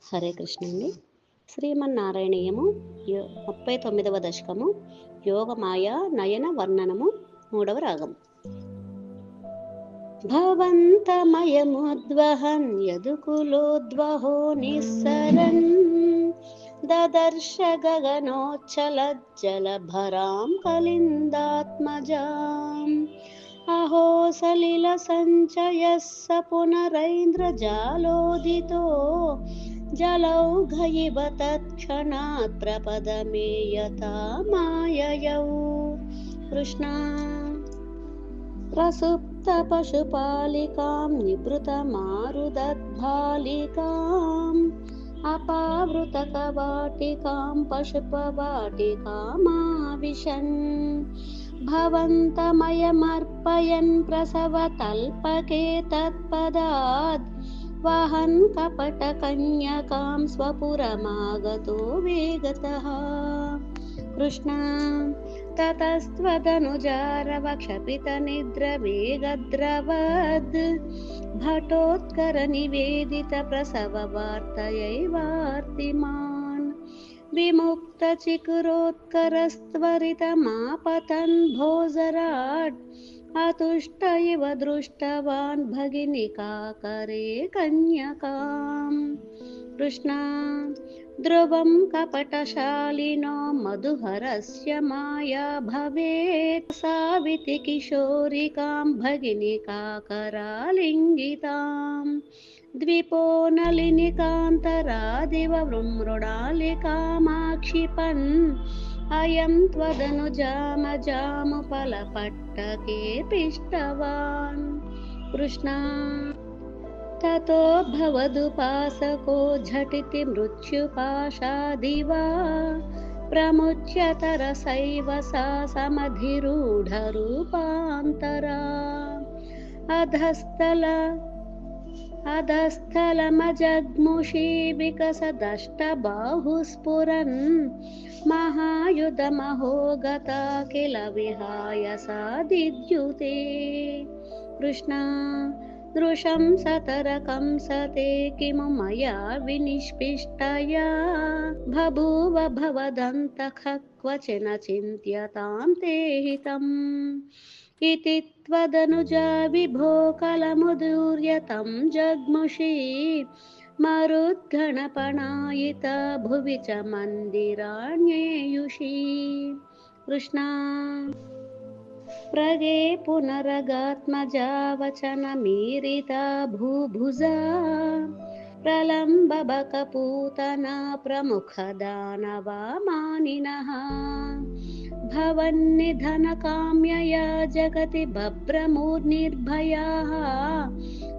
హరే కృష్ణ అండి. శ్రీమన్నారాయణీయము 39వ దశకము యోగమాయ నయన వర్ణనము 3వ రాగం. భవంతమయముద్వహన్ యదుకులోద్వహో నిస్సరన్ దదర్శ గగనోచ్చలజ్జలభరాం కలిందాత్మజాం అహో సలిల సంచయః స పునరైంద్రజాలోదితో జలౌఘయివ తత్క్షణాత్ ప్రపదమే యథా మాయయౌ. కృష్ణ ప్రసుప్త పశుపాలికాం నిభృత మారుదద్భాలికాం అపావృత కవాటికాం పశుపవాటికామావిశన్ భవంతమయమర్పయన్ ప్రసవతల్పకే తత్పదాద్ వహన్ కపటకన్యకాం స్వపురమాగతో వేగతః. కృష్ణ తతస్త్వదనుజారవక్షపితనిద్రవేగద్రవద్ భటోత్కర నివేదిత ప్రసవ వార్తయైవార్తిమాన్ విముక్త చికురోత్కరస్త్వరితమాపతన్ భోజరాట్ అతుష్ట ఇవ దృష్టవాన్ భగినికాకరే కన్యకాం. కృష్ణ ధ్రువం కపటశాలినో మధుహరస్య మాయా భవేత్ సావితి కిశోరికాం భగినికాకరాలింగితాం ద్విపో నళినికాంతరాదివ మృణాలికామాక్షిపన్ అయం త్వదనుజామజాముపలపట్టకే పిష్టవాన్. కృష్ణ తతో భవదుపాసకో ఝటితి మృత్యుపాశాదివా ప్రముచ్యతరసైవ సా సమధిరూఢరూపాంతరా అధస్థలమజగ్ముషీ వికసదష్టబాహుస్ఫురన్ మహాయుధమహోగతా కిల విహాయ సాదిద్యుతే. కృష్ణ దృశం సతరకం సతే కిము మయా వినిష్పిష్టయా బభూవ భవదంతః క్వచన చింత్యతాం తే హితం ఇతి త్వదనుజా విభో కలముదూర్యతం జగ్ముషీ మరుద్గణపణాయిత భువి చ మందిరాణ్యేయుషీ. కృష్ణ ప్రగే పునరగాత్మజా వచనమీరితా భూభుజా ప్రలంబబకపూతనా ప్రముఖదానవా మానినః భవన్నిధనకామ్యయా జగతి బభ్రమూర్నిర్భయాః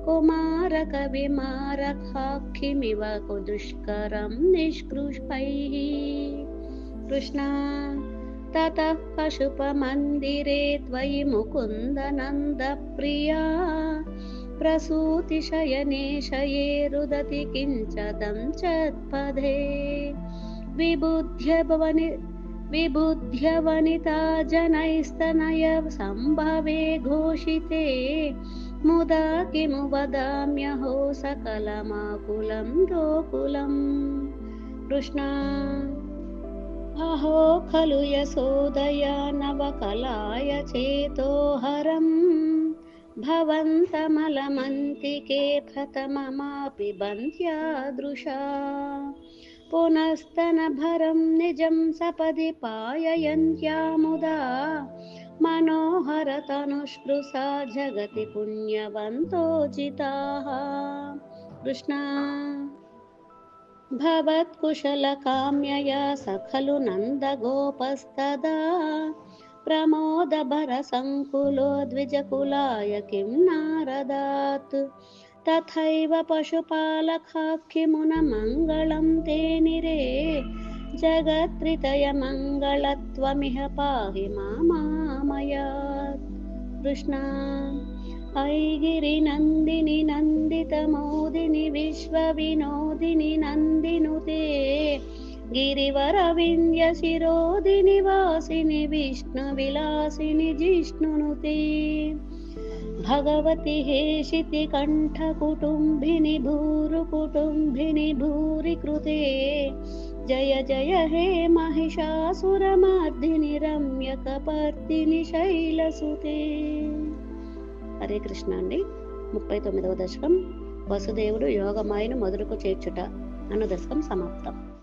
కుమారకవిమారకాఖిమివ దుష్కరం నిష్కృష్పైః. కృష్ణ తతః పశుపమందిరే త్వయి ముకుందనంద ప్రియా ప్రసూతిశయనే శయే రుదతి కించదం చత్పదే విబుధ్యవనితా జనైస్తనయ సంభవే ఘోషితే ముదా కిము వదామ్యహో సకలమాకులం గోకులం. కృష్ణ అహో ఖలు యశోదయా నవకలాయ చేతోహరం భవంతమలమంతికే ప్రథమమాపి బంధ్యాదృశా పునస్తనభరం నిజం సపది పాయయంత్యాముదా మనోహరతనుస్పృశా జగతి పుణ్యవంతోచితాః. కృష్ణ భవత్కుశలకామ్యయా సఖలు నందగోపస్తదా ప్రమోదభరసంకులో ద్విజకులాయ కిం నారదాత్ తథైవ పశుపాలకాఖ్యమున మంగళం తే నిరే జగత్రితయ మంగళత్వమిహ పాహి మామామయాత్. కృష్ణ ఐగిరి నందిని నందిత మోదిని విశ్వ వినోదిని నందినుతే గిరివర వింధ్య శిరోదిని వాసిని విష్ణు విలాసిని జిష్ణునుతే भगवति हेशिति कण्ठकुटुम्बिनि भूरुकुटुम्बिनि भूरि कृते जय जय हे महिषासुरमर्दिनि रम्यकपर्दिनि शैलसुते. హరే కృష్ణ అండి. 39వ దశకం వసుదేవుడు యోగమాయను మధురకు చేర్చుట అను దశకం సమాప్తం.